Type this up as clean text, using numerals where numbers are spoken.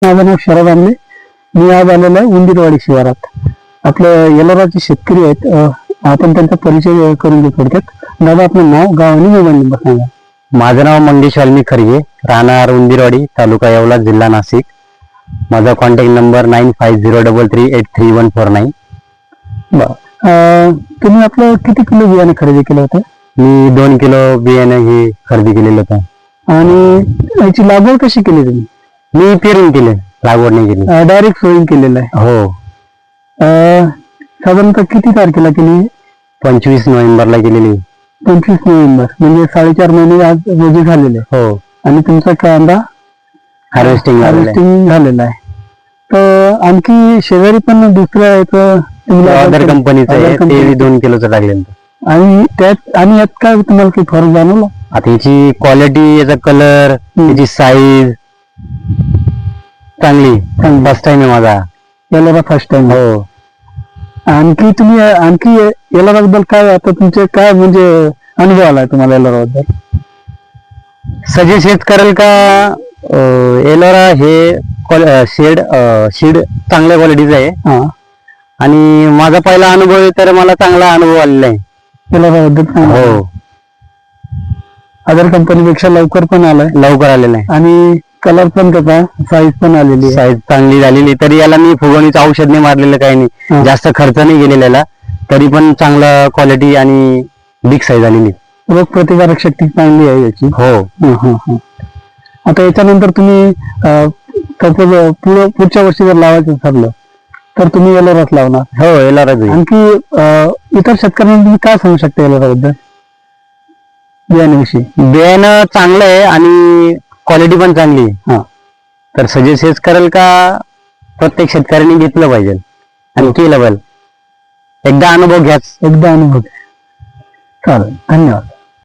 माझं नाव शरद आंबे. मी आज आलेलो आहे उंदीरवाडी शिवारात. आपले येलोराचे शेतकरी आहेत. आपण त्यांचा परिचय करून घेऊ थोडक्यात. दादा, आपलं नाव, गाव आणि मोबाईल नंबर सांगा. माझं नाव मंगेश वाल्मी खरगे, राहणार उंदीरवाडी, तालुका येवला, जिल्हा नाशिक. माझा कॉन्टॅक्ट नंबर 9503338149. तुम्ही आपलं किती किलो बियाणे खरेदी केलं होतं? मी 2 किलो बियाणे हे खरेदी केलेलं होतं. आणि याची लागवड कशी केली तुम्ही? मी पेरून केले, लागवड नाही केली. डायरेक्ट सोयींग केलेलं आहे? हो. साधारणतः किती तारखेला केली? 25 नोव्हेंबरला केलेली. 25 नोव्हेंबर, म्हणजे 4.5 महिने आज रोजी झालेले. हो. आणि तुमचा कांदा हार्वेस्टिंग झालेला आहे. तर आणखी शेजारी पण दुसऱ्या अदर कंपनीचं आहे, ते 2 किलोचं टाकलेलं. आणि यात काय तुम्हाला काही फरक जाणवला? आता याची क्वालिटी, याचा कलर, याची साईज चांगली. फर्स्ट टाइम आहे माझा याला, फर्स्ट टाइम. हो. आणखी याला बद्दल काय, आता तुमचे काय म्हणजे अनुभव आलाय तुम्हाला याला बद्दल? सजेस्ट करेल का एलोरा हे शीड चांगल्या क्वालिटीचं आहे. आणि माझा पहिला अनुभव आहे, तर मला चांगला अनुभव आलेला आहे याला बद्दल. हो. अदर कंपनीपेक्षा लवकर पण आलेला आहे. आणि कलर पण त्याचा, साईज पण आलेली आहे. साईज चांगली झालेली. तरी याला मी फुगवणीचं औषध नाही मारलेलं, काही नाही, जास्त खर्च नाही गेलेला याला. तरी पण चांगला क्वालिटी आणि बिग साईज आलेली. रोग प्रतिकारक शक्ती चांगली आहे याची. हो. आता याच्यानंतर तुम्ही पुढच्या वर्षी जर लावायचं ठरलं तर तुम्ही एलोराच लावणार? हो, एलोराच. आणखी इतर शेतकऱ्यांना तुम्ही काय सांगू शकता एलोराबद्दल, बियाण्याविषयी? बियाणं चांगलं आहे आणि क्वालिटी पण चांगली आहे. तर सजेस्ट करेल का प्रत्येक शेतकऱ्यांनी घेतलं पाहिजे आणि केलं पाहिजे. एकदा अनुभव घ्याच. चालेल, धन्यवाद.